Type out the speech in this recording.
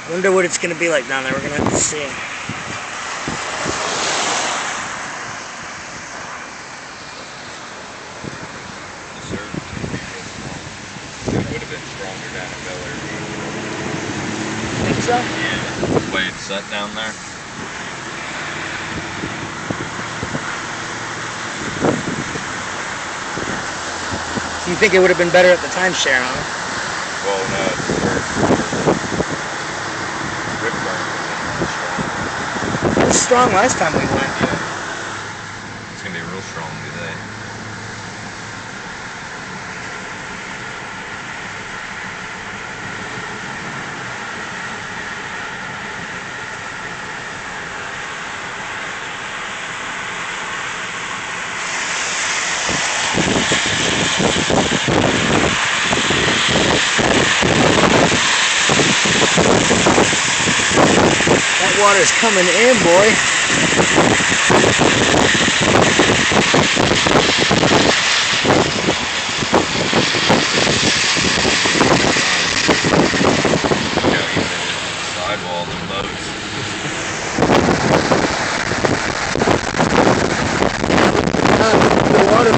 Wonder what it's going to be like down there. We're going to have to see. It would have been stronger down in Bel Air. Think so? Yeah, the way it's set down there. So you think it would have been better at the timeshare, huh? Well, no, it's rip burn It was strong last time we went. Yeah. It's going to be real strong today. That water's coming in, boy. Sidewall, the boats. The water